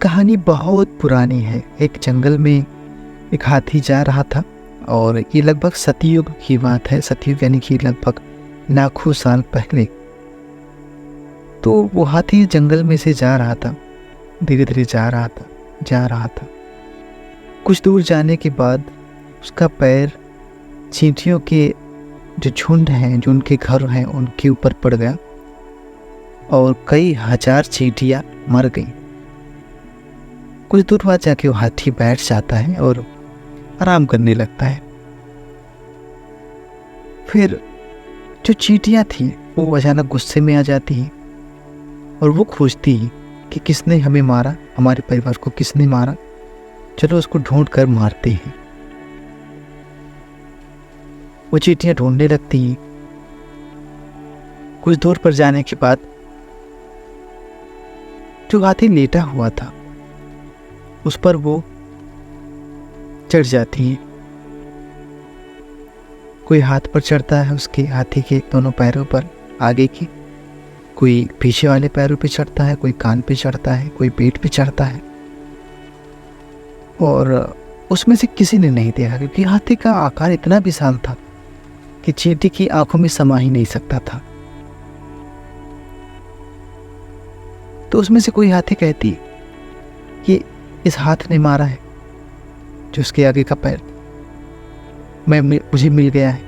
कहानी बहुत पुरानी है। एक जंगल में एक हाथी जा रहा था और ये लगभग सतयुग की बात है। सतयुग यानी कि लगभग लाखों साल पहले। तो वो हाथी जंगल में से जा रहा था, धीरे धीरे जा रहा था। कुछ दूर जाने के बाद उसका पैर चींटियों के जो झुंड हैं, जो उनके घर हैं, उनके ऊपर पड़ गया और कई हजार चींटियां मर गईं। कुछ दूर बाद जाके वो हाथी बैठ जाता है और आराम करने लगता है। फिर जो चींटियां थी वो अचानक गुस्से में आ जाती हैं और वो खोजती है कि किसने हमें मारा, हमारे परिवार को किसने मारा, चलो उसको ढूंढ कर मारते हैं। वो चींटियां ढूंढने लगती हैं। कुछ दूर पर जाने के बाद जो हाथी लेटा हुआ था उस पर वो चढ़ जाती है। कोई हाथ पर चढ़ता है उसके हाथी के दोनों पैरों पर, आगे की, कोई पीछे वाले पैरों पे चढ़ता है, कोई कान पे चढ़ता है, कोई पेट पे चढ़ता है। और उसमें से किसी ने नहीं देखा क्योंकि हाथी का आकार इतना विशाल था कि चींटी की आंखों में समा ही नहीं सकता था। तो उसमें से कोई हाथी कहती कि इस हाथ ने मारा है, जो उसके आगे का पैर मुझे मिल गया है।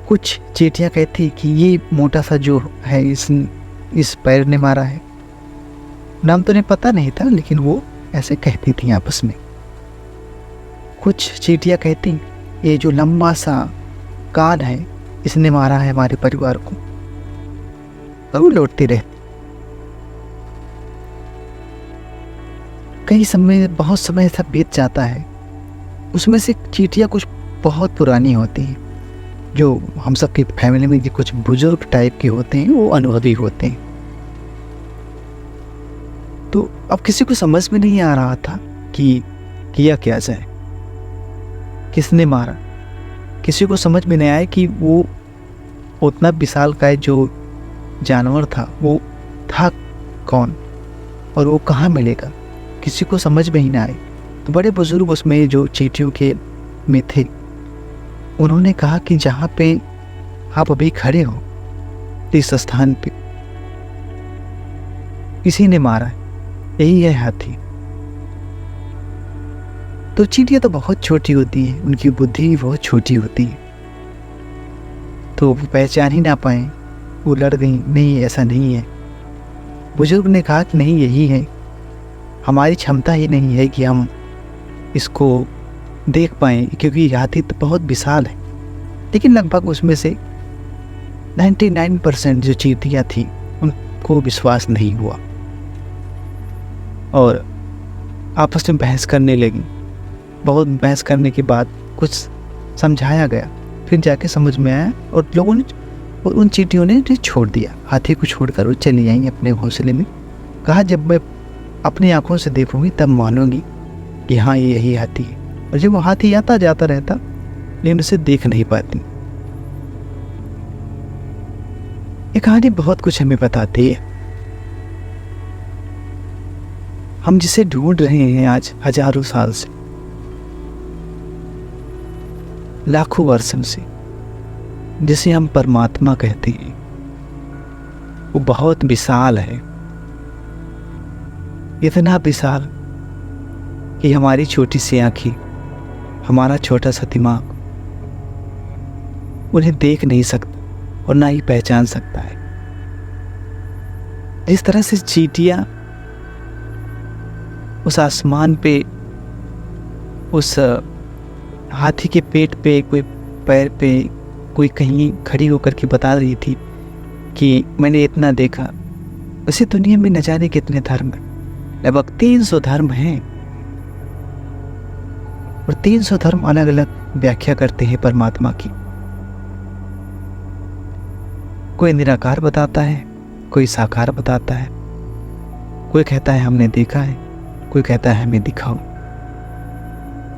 कुछ चींटियां कहती कि ये मोटा सा जो है इस पैर ने मारा है। नाम तो उन्हें पता नहीं था लेकिन वो ऐसे कहती थी आपस में। कुछ चींटियां कहती ये जो लंबा सा कान है इसने मारा है हमारे परिवार को। और वो लौटती रहती। बहुत समय ऐसा बीत जाता है। उसमें से चींटियां कुछ बहुत पुरानी होती हैं, जो हम सब की फैमिली में कुछ बुजुर्ग टाइप के होते हैं, वो अनुभवी होते हैं। तो अब किसी को समझ में नहीं आ रहा था कि किया क्या जाए, किसने मारा। किसी को समझ में नहीं आया कि वो उतना विशालकाय जो जानवर था वो था कौन और वो कहाँ मिलेगा, किसी को समझ में ही ना आए। तो बड़े बुजुर्ग उसमें जो चींटियों के में थे, उन्होंने कहा कि जहाँ पे आप अभी खड़े हो इस स्थान पे किसी ने मारा है, यही है हाथी। तो चींटियां तो बहुत छोटी होती हैं, उनकी बुद्धि भी बहुत छोटी होती है, तो वो पहचान ही ना पाए। वो लड़ गई, नहीं ऐसा नहीं है। बुजुर्ग ने कहा कि नहीं यही है, हमारी क्षमता ही नहीं है कि हम इसको देख पाएँ क्योंकि हाथी तो बहुत विशाल है। लेकिन लगभग उसमें से 99% जो चींटियां थी उनको विश्वास नहीं हुआ और आपस में बहस करने लगी। बहुत बहस करने के बाद कुछ समझाया गया, फिर जाके समझ में आया और लोगों ने और उन चींटियों ने छोड़ दिया। हाथी को छोड़कर वो चली आई अपने घोंसले में। कहा जब मैं अपनी आंखों से देखूंगी तब मानूंगी कि हाँ ये यही हाथी है। और जब वो हाथी आता जाता रहता लेकिन उसे देख नहीं पाती। ये कहानी बहुत कुछ हमें बताती है। हम जिसे ढूंढ रहे हैं आज हजारों साल से, लाखों वर्षों से, जिसे हम परमात्मा कहते हैं, वो बहुत विशाल है। इतना विशाल कि हमारी छोटी सी आंखें, हमारा छोटा सा दिमाग उन्हें देख नहीं सकता और ना ही पहचान सकता है। इस तरह से चींटियां उस आसमान पे, उस हाथी के पेट पे, कोई पैर पे, कोई कहीं खड़ी होकर के बता रही थी कि मैंने इतना देखा। उसी दुनिया में न जाने कितने धर्म हैं, लगभग 300 धर्म हैं और 300 धर्म अलग अलग व्याख्या करते हैं परमात्मा की। कोई निराकार बताता है, कोई साकार बताता है, कोई कहता है हमने देखा है, कोई कहता है हमें दिखाओ।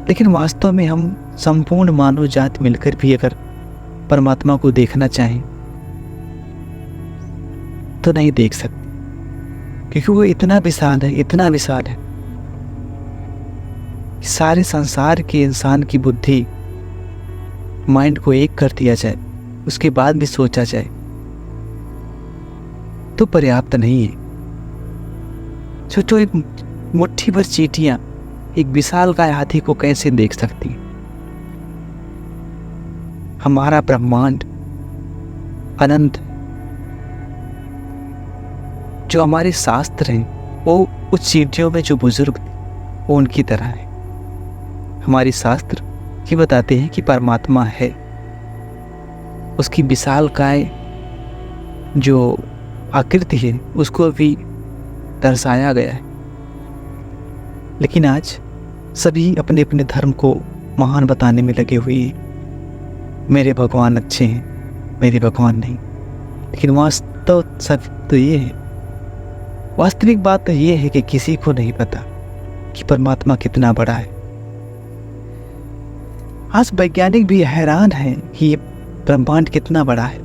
लेकिन वास्तव में हम संपूर्ण मानव जाति मिलकर भी अगर परमात्मा को देखना चाहें तो नहीं देख सकते, क्योंकि वो इतना विशाल है, इतना विशाल है, सारे संसार के इंसान की बुद्धि, माइंड को एक कर दिया जाए, उसके बाद भी सोचा जाए तो पर्याप्त नहीं है। सोचो, एक मुट्ठी भर चींटियां एक विशालकाय हाथी को कैसे देख सकती हैं। हमारा ब्रह्मांड अनंत, जो हमारे शास्त्र हैं वो उस चींटियों में जो बुजुर्ग थे वो उनकी तरह है। हमारे शास्त्र ये बताते हैं कि परमात्मा है, उसकी विशालकाय जो आकृति है उसको भी दर्शाया गया है। लेकिन आज सभी अपने अपने धर्म को महान बताने में लगे हुए हैं। मेरे भगवान अच्छे हैं, मेरे भगवान नहीं। लेकिन वास्तव सत्य तो ये है, वास्तविक बात तो ये है कि किसी को नहीं पता कि परमात्मा कितना बड़ा है। आज वैज्ञानिक भी हैरान हैं कि ये ब्रह्मांड कितना बड़ा है।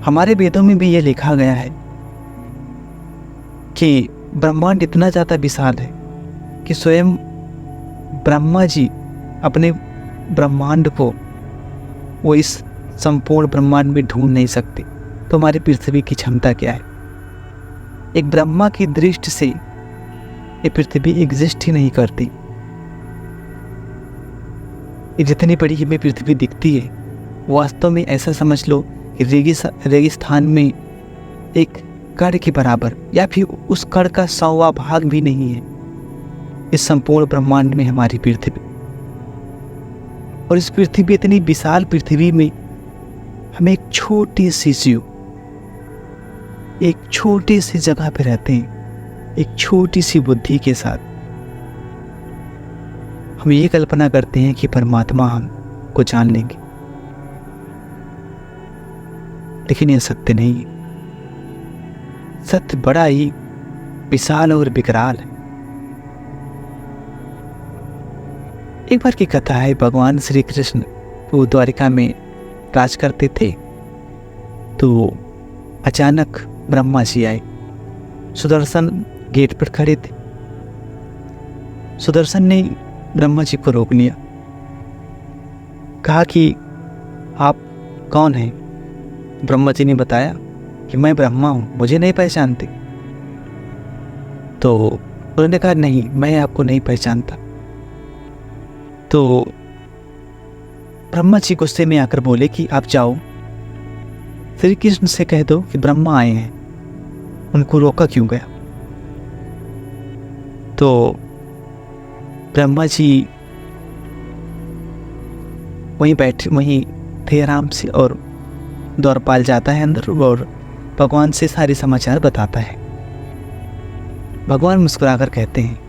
हमारे वेदों में भी ये लिखा गया है कि ब्रह्मांड इतना ज़्यादा विशाल है कि स्वयं ब्रह्मा जी अपने ब्रह्मांड को वो इस संपूर्ण ब्रह्मांड में ढूंढ नहीं सकते। तो हमारी पृथ्वी की क्षमता क्या है? एक ब्रह्मा की दृष्टि से ये पृथ्वी एग्जिस्ट ही नहीं करती। ये जितनी बड़ी हमें पृथ्वी दिखती है, वास्तव में ऐसा समझ लो कि रेगिस्तान में एक कण के बराबर या फिर उस कण का 100वां भाग भी नहीं है इस संपूर्ण ब्रह्मांड में हमारी पृथ्वी। और इस पृथ्वी, इतनी विशाल पृथ्वी में हम एक छोटी सी जीव, एक छोटी सी जगह पे रहते हैं, एक छोटी सी बुद्धि के साथ। हम ये कल्पना करते हैं कि परमात्मा हमको जान लेंगे, लेकिन यह सत्य नहीं है। सत्य बड़ा ही विशाल और विकराल है। एक बार की कथा है, भगवान श्री कृष्ण वो द्वारिका में राज करते थे, तो अचानक ब्रह्मा जी आए। सुदर्शन गेट पर खड़े थे। सुदर्शन ने ब्रह्मा जी को रोक लिया, कहा कि आप कौन हैं? ब्रह्मा जी ने बताया कि मैं ब्रह्मा हूं, मुझे नहीं पहचानते। तो उन्होंने कहा नहीं, मैं आपको नहीं पहचानता। तो ब्रह्मा जी गुस्से में आकर बोले कि आप जाओ, श्री कृष्ण से कह दो कि ब्रह्मा आए हैं। उनको रोका क्यों गया? तो ब्रह्मा जी वहीं थे आराम से, और द्वारपाल जाता है अंदर और भगवान से सारे समाचार बताता है। भगवान मुस्कुराकर कहते हैं,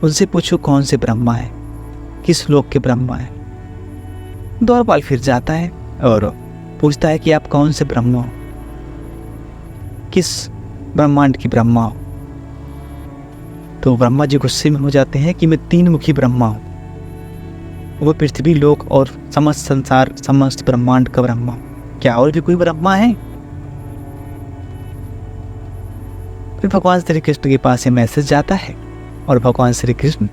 उनसे पूछो कौन से ब्रह्मा है, किस लोक के ब्रह्मा है। द्वारपाल फिर जाता है और पूछता है कि आप कौन से ब्रह्मा हो, किस ब्रह्मांड की ब्रह्मा हो। तो ब्रह्मा जी गुस्से में हो जाते हैं कि मैं 3 मुखी ब्रह्मा हूँ, वो पृथ्वी लोक और समस्त संसार, समस्त ब्रह्मांड का ब्रह्मा हूँ। क्या और भी कोई ब्रह्मा है? फिर भगवान श्री कृष्ण के पास ये मैसेज जाता है और भगवान श्री कृष्ण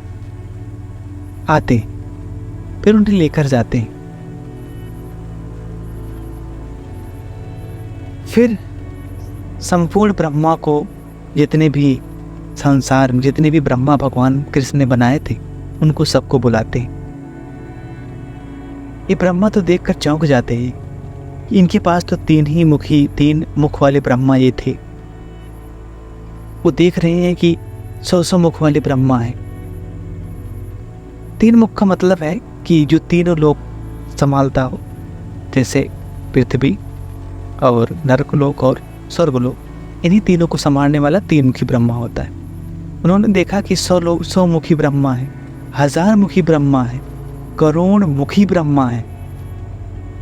आते हैं, फिर उन्हें लेकर जाते हैं। फिर संपूर्ण ब्रह्मा को, जितने भी संसार में जितने भी ब्रह्मा भगवान कृष्ण ने बनाए थे, उनको सबको बुलाते हैं। ये ब्रह्मा तो देखकर चौंक जाते हैं कि इनके पास तो 3 मुख वाले ब्रह्मा ये थे। वो देख रहे हैं कि 100 मुख वाले ब्रह्मा हैं। 3 मुख का मतलब है कि जो तीनों लोक संभालता हो, जैसे पृथ्वी और नरकलोक और स्वर्गलोक, इन्हीं तीनों को संभालने वाला 3 मुखी ब्रह्मा होता है। उन्होंने देखा कि 100 मुखी ब्रह्मा है, 1000 मुखी ब्रह्मा है, करोड़ मुखी ब्रह्मा है।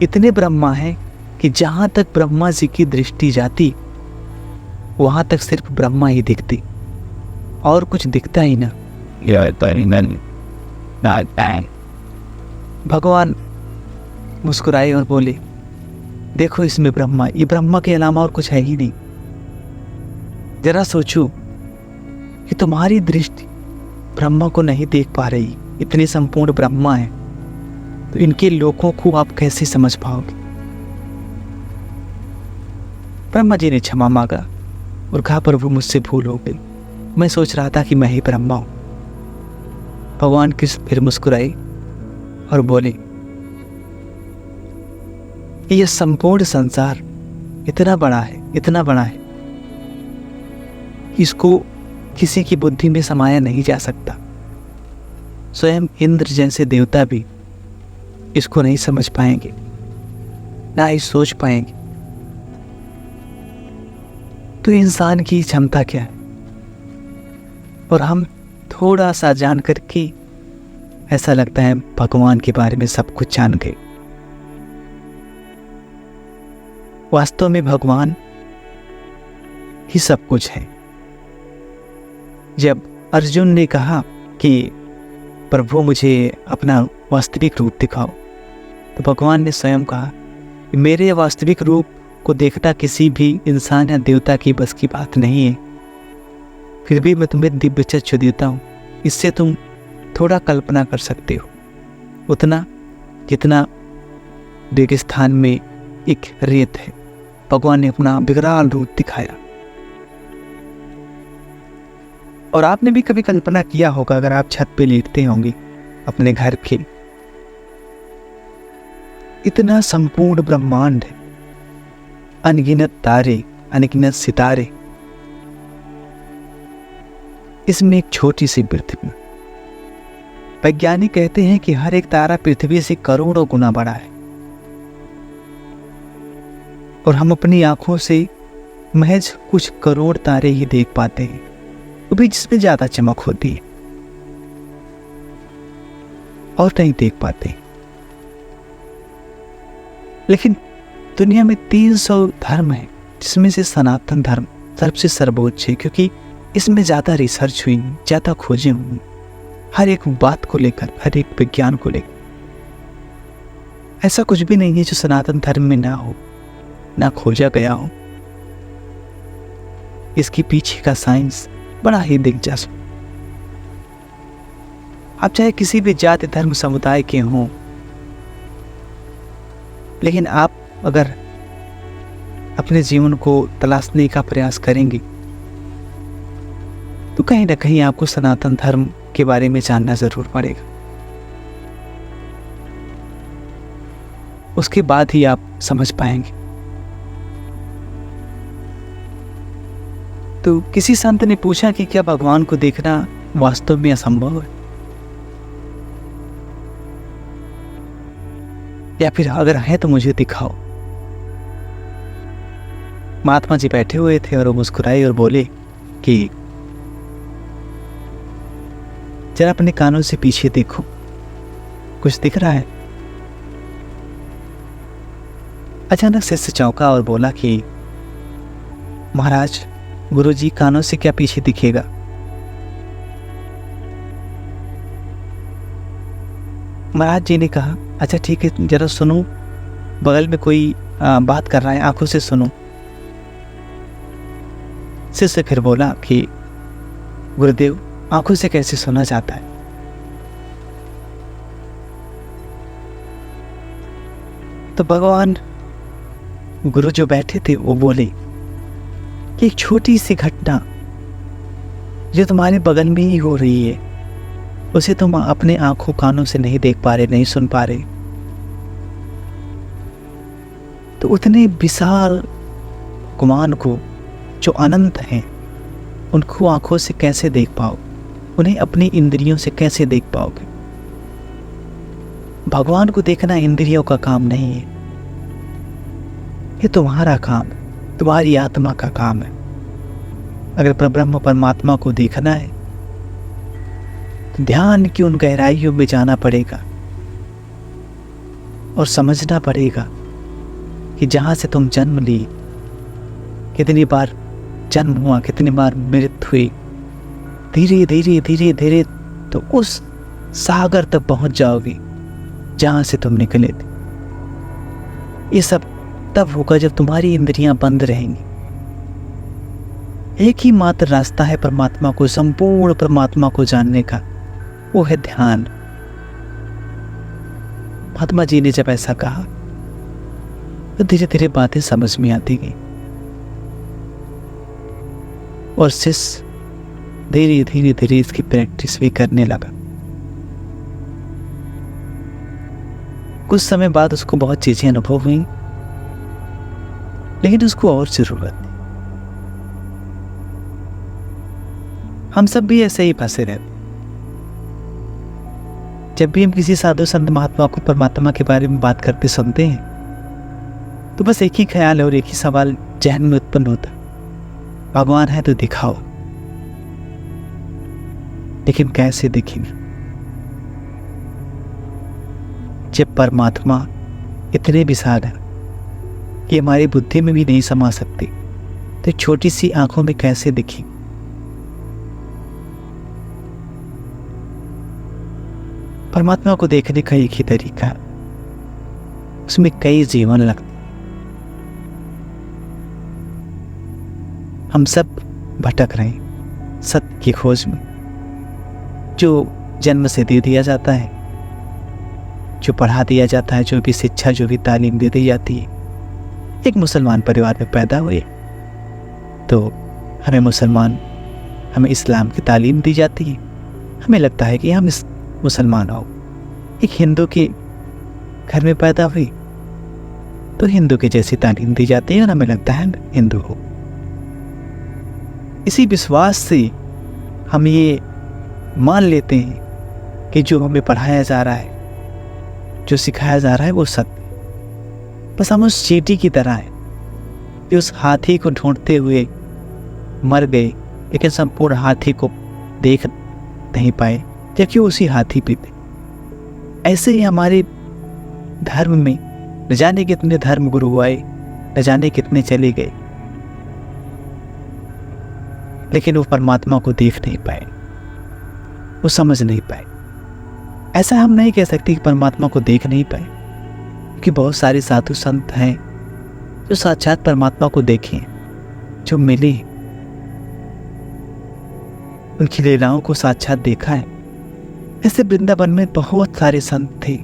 इतने ब्रह्मा हैं कि जहाँ तक ब्रह्मा जी की दृष्टि जाती, वहाँ तक सिर्फ ब्रह्मा ही दिखती, और कुछ दिखता ही ना। भगवान मुस्कुराए और बोले, देखो इसमें ब्रह्मा, ये ब्रह्मा के अलावा और कुछ है ही नहीं। जरा सोचो कि तुम्हारी दृष्टि ब्रह्मा को नहीं देख पा रही, इतने संपूर्ण ब्रह्मा है, तो इनके लोकों को आप कैसे समझ पाओगे। ब्रह्मा जी ने क्षमा मांगा और कहा प्रभु मुझसे भूल हो गई, मैं सोच रहा था कि मैं ही ब्रह्मा हूं। भगवान कृष्ण फिर मुस्कुराए और बोले, यह संपूर्ण संसार इतना बड़ा है, इतना बड़ा है, इसको किसी की बुद्धि में समाया नहीं जा सकता। स्वयं इंद्र जैसे देवता भी इसको नहीं समझ पाएंगे, ना ही सोच पाएंगे। तो इंसान की क्षमता क्या है, और हम थोड़ा सा जान करके ऐसा लगता है भगवान के बारे में सब कुछ जान गए। वास्तव में भगवान ही सब कुछ है। जब अर्जुन ने कहा कि प्रभु मुझे अपना वास्तविक रूप दिखाओ, तो भगवान ने स्वयं कहा कि मेरे वास्तविक रूप को देखना किसी भी इंसान या देवता की बस की बात नहीं है, फिर भी मैं तुम्हें दिव्य चक्षु देता हूँ। इससे तुम थोड़ा कल्पना कर सकते हो, उतना जितना रेगिस्तान में एक रेत है, भगवान ने अपना विकराल रूप दिखाया। और आपने भी कभी कल्पना किया होगा, अगर आप छत पे लेटते होंगे अपने घर के, इतना संपूर्ण ब्रह्मांड है, अनगिनत तारे, अनगिनत सितारे, इसमें एक छोटी सी पृथ्वी। वैज्ञानिक कहते हैं कि हर एक तारा पृथ्वी से करोड़ों गुना बड़ा है, और हम अपनी आंखों से महज कुछ करोड़ तारे ही देख पाते हैं, वो भी जिसमें ज्यादा चमक होती है, और नहीं देख पाते। लेकिन दुनिया में 300 धर्म है, जिसमें से सनातन धर्म सबसे सर्वोच्च है, क्योंकि इसमें ज्यादा रिसर्च हुई, ज्यादा खोजें हुई, हर एक बात को लेकर, हर एक विज्ञान को लेकर। ऐसा कुछ भी नहीं है जो सनातन धर्म में ना हो, ना खोजा गया हो। इसके पीछे का साइंस बड़ा ही दिलचस्प। आप चाहे किसी भी जाति धर्म समुदाय के हों, लेकिन आप अगर अपने जीवन को तलाशने का प्रयास करेंगे, तो कहीं ना कहीं आपको सनातन धर्म के बारे में जानना जरूर पड़ेगा। उसके बाद ही आप समझ पाएंगे। तो किसी संत ने पूछा कि क्या भगवान को देखना वास्तव में असंभव है, या फिर अगर है तो मुझे दिखाओ। महात्मा जी बैठे हुए थे और वो मुस्कुराए और बोले कि जरा अपने कानों से पीछे देखो, कुछ दिख रहा है। अचानक शिष्य चौंका और बोला कि महाराज, गुरुजी, कानों से क्या पीछे दिखेगा। महाराज जी ने कहा, अच्छा ठीक है, जरा सुनो, बगल में कोई बात कर रहा है, आंखों से सुनो। शिष्य फिर बोला कि गुरुदेव, आंखों से कैसे सुना जाता है। तो भगवान गुरु जो बैठे थे वो बोले कि एक छोटी सी घटना जो तुम्हारे बगल में ही हो रही है, उसे तुम अपने आंखों कानों से नहीं देख पा रहे, नहीं सुन पा रहे, तो उतने विशाल गुमान को जो अनंत हैं, उनको आंखों से कैसे देख पाओ, उन्हें अपनी इंद्रियों से कैसे देख पाओगे। भगवान को देखना इंद्रियों का काम नहीं है, ये तुम्हारा काम है, तुम्हारी आत्मा का काम है। अगर परब्रह्म परमात्मा को देखना है तो ध्यान की उन गहराइयों में जाना पड़ेगा और समझना पड़ेगा कि जहां से तुम जन्म ली, कितनी बार जन्म हुआ, कितनी बार मृत्यु हुई, धीरे धीरे धीरे धीरे तो उस सागर तक पहुंच जाओगे जहां से तुम निकले थे। ये सब तब होगा जब तुम्हारी इंद्रियां बंद रहेंगी, एक ही मात्र रास्ता है परमात्मा को, संपूर्ण परमात्मा को जानने का, वो है ध्यान। महात्मा जी ने जब ऐसा कहा तो धीरे धीरे बातें समझ में आती गई और शिष्य धीरे धीरे धीरे इसकी प्रैक्टिस भी करने लगा। कुछ समय बाद उसको बहुत चीजें अनुभव हुई, लेकिन उसको और जरूरत थी। हम सब भी ऐसे ही फंसे रहते। जब भी हम किसी साधु संत महात्मा को परमात्मा के बारे में बात करते सुनते हैं तो बस एक ही ख्याल और एक ही सवाल जहन में उत्पन्न होता, भगवान है तो दिखाओ। लेकिन कैसे दिखेंगे जब परमात्मा इतने विशाल है कि हमारी बुद्धि में भी नहीं समा सकती, तो छोटी सी आंखों में कैसे दिखें? परमात्मा को देखने का एक ही तरीका है, उसमें कई जीवन लगते। हम सब भटक रहे हैं सत्य की खोज में, जो जन्म से दे दिया जाता है, जो पढ़ा दिया जाता है, जो भी शिक्षा, जो भी तालीम दे दी जाती है। एक मुसलमान परिवार में पैदा हुए तो हमें इस्लाम की तालीम दी जाती है, हमें लगता है कि हम मुसलमान हो। एक हिंदू के घर में पैदा हुई तो हिंदू की जैसी तालीम दी जाती है और हमें लगता है हिंदू हो। इसी विश्वास से हम ये मान लेते हैं कि जो हमें पढ़ाया जा रहा है, जो सिखाया जा रहा है, वो सत्य। बस हम उस चींटी की तरह हैं कि उस हाथी को ढूंढते हुए मर गए, लेकिन संपूर्ण हाथी को देख नहीं पाए, जबकि उसी हाथी पे थे। ऐसे ही हमारे धर्म में न जाने कितने धर्म गुरु आए, न जाने कितने चले गए, लेकिन वो परमात्मा को देख नहीं पाए, वो समझ नहीं पाए। ऐसा हम नहीं कह सकते कि परमात्मा को देख नहीं पाए, क्योंकि बहुत सारे साधु संत हैं जो साक्षात परमात्मा को देखे, जो मिले, उनकी लीलाओं को साक्षात देखा है। ऐसे वृंदावन में बहुत सारे संत थे।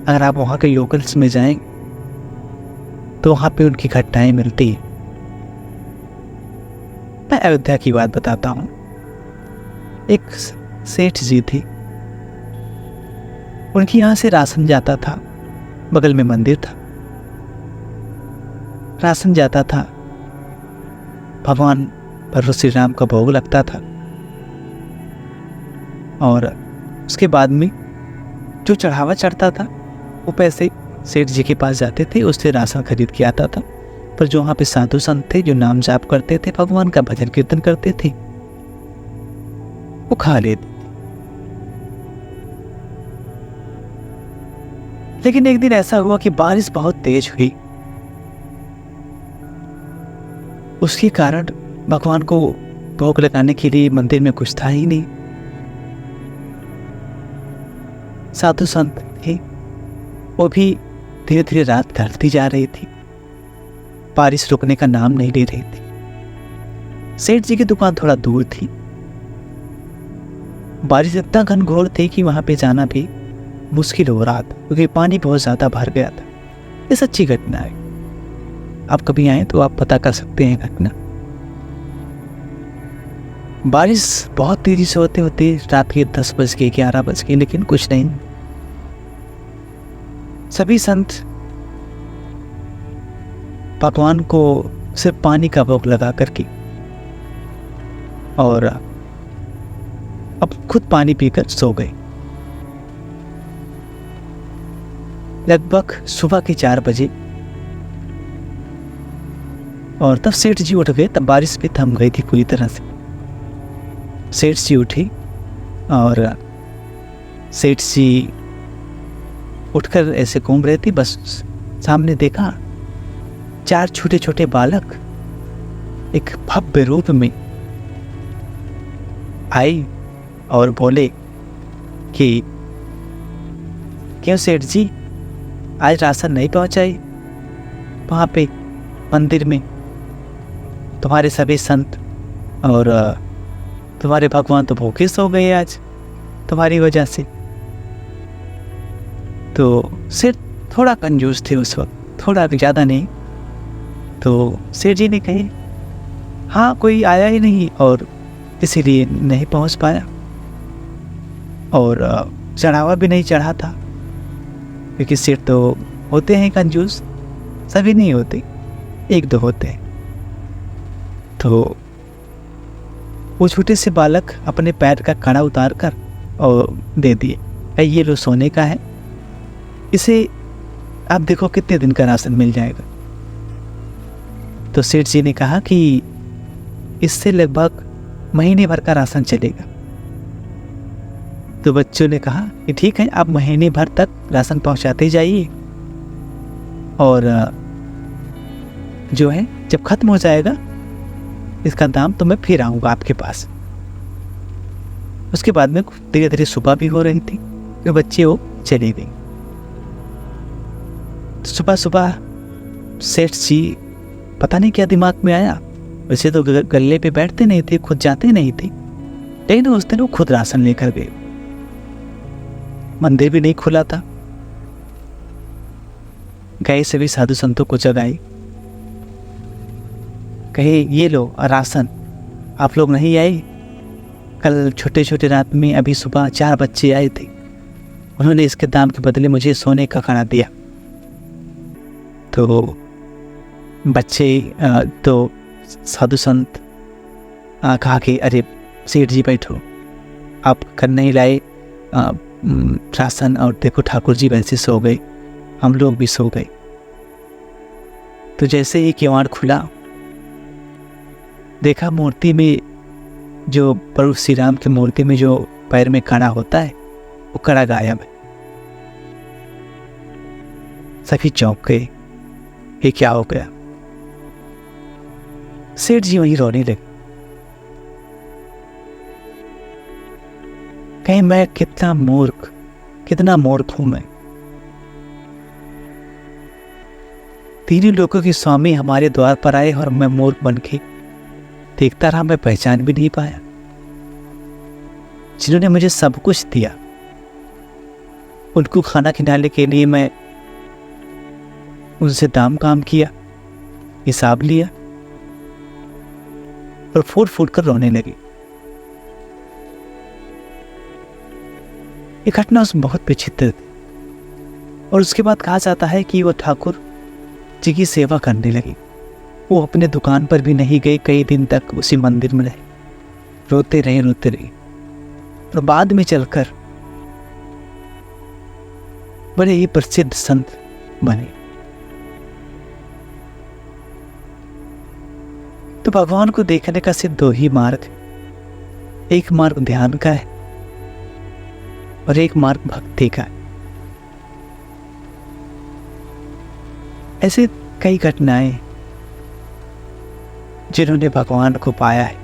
अगर आप वहां के लोकल्स में जाएं तो वहां पे उनकी घटनाएं मिलती हैं। मैं अयोध्या की बात बताता हूं। एक सेठ जी थी, उनके यहां से राशन जाता था, बगल में मंदिर था, राशन जाता था, भगवान प्रभु श्री राम का भोग लगता था, और उसके बाद में जो चढ़ावा चढ़ता था वो पैसे सेठ जी के पास जाते थे, उससे राशन खरीद के आता था। पर जो वहाँ पे साधु संत थे, जो नाम जाप करते थे, भगवान का भजन कीर्तन करते थे, वो खा लेते थे। लेकिन एक दिन ऐसा हुआ कि बारिश बहुत तेज हुई, उसके कारण भगवान को भोग लगाने के लिए मंदिर में कुछ था ही नहीं। साधु संत थे, वो भी धीरे धीरे रात ढलती जा रही थी, बारिश रुकने का नाम नहीं ले रही थी। सेठ जी की दुकान थोड़ा दूर थी, बारिश इतना घनघोर थी कि वहां पे जाना भी मुश्किल हो रहा था, क्योंकि पानी बहुत ज्यादा भर गया था। ये सच्ची घटना है, आप कभी आए तो आप पता कर सकते हैं घटना। बारिश बहुत तेजी से होते होते रात के 10 बज के 11 बज के, लेकिन कुछ नहीं। सभी संत भगवान को सिर्फ पानी का भोग लगा करके और अब खुद पानी पीकर सो गए। लगभग सुबह के 4 बजे, और तब सेठ जी उठ गए। तब बारिश भी थम गई थी पूरी तरह से। सेठ जी उठी और सेठ जी उठकर ऐसे घूम रहे थे, बस सामने देखा 4 छोटे छोटे बालक एक भव्य रूप में आई और बोले कि क्यों सेठ जी, आज राशन नहीं पहुंचाई वहां पे मंदिर में? तुम्हारे सभी संत और तुम्हारे भगवान तो भूखे सो गए आज तुम्हारी वजह से। तो सेठ थोड़ा कंजूस थे उस वक्त, थोड़ा ज़्यादा नहीं। तो सेठ जी ने कहे हाँ कोई आया ही नहीं और इसीलिए नहीं पहुंच पाया, और चढ़ावा भी नहीं चढ़ा था, क्योंकि सेठ तो होते हैं कंजूस, सभी नहीं होते, एक दो होते हैं। तो वो छोटे से बालक अपने पैर का कड़ा उतार कर और दे दिए, ये लो सोने का है, इसे आप देखो कितने दिन का राशन मिल जाएगा। तो सेठ जी ने कहा कि इससे लगभग महीने भर का राशन चलेगा। तो बच्चों ने कहा कि ठीक है, आप महीने भर तक राशन पहुंचाते जाइए, और जो है जब खत्म हो जाएगा इसका दाम तो मैं फिर आऊँगा आपके पास। उसके बाद में धीरे धीरे सुबह भी हो रही थी, तो बच्चे वो चली गई। तो सुबह सुबह सेठ जी पता नहीं क्या दिमाग में आया, वैसे तो गल्ले पे बैठते नहीं थे, खुद जाते नहीं थे, लेकिन उस दिन वो खुद राशन लेकर गए। मंदिर भी नहीं खुला था, गए सभी साधु संतों को जगाए, कहे ये लो राशन, आप लोग नहीं आए, कल छोटे छोटे रात में अभी सुबह 4 बच्चे आए थे, उन्होंने इसके दाम के बदले मुझे सोने का कड़ा दिया। तो बच्चे तो साधु संत कहा कि अरे सेठ जी बैठो, आप कल नहीं लाए राशन, और देखो ठाकुर जी वैसे सो गए, हम लोग भी सो गए। तो जैसे ही किवाड़ खुला, देखा मूर्ति में जो प्रभु श्री राम की मूर्ति में जो पैर में कड़ा होता है वो कड़ा गायब है। सभी चौंक गए, ये क्या हो गया। सेठ जी वहीं रोने लगे, कहीं मैं कितना मूर्ख हूं मैं। तीनों लोगों के स्वामी हमारे द्वार पर आए और मैं मूर्ख बन के देखता रहा, मैं पहचान भी नहीं पाया। जिन्होंने मुझे सब कुछ दिया, उनको खाना खिलाने के लिए मैं उनसे दाम काम किया, हिसाब लिया, और फूट फूट कर रोने लगी। ये घटना उसमें बहुत विचित्र थी। और उसके बाद कहा जाता है कि वो ठाकुर जी की सेवा करने लगी। वो अपने दुकान पर भी नहीं गई, कई दिन तक उसी मंदिर में रहे, रोते रहे, और बाद में चलकर बड़े ही प्रसिद्ध संत बने। तो भगवान को देखने का सिर्फ 2 ही मार्ग, एक मार्ग ध्यान का है और एक मार्ग भक्ति का है। ऐसे कई घटनाएं जिन्होंने भगवान को पाया है,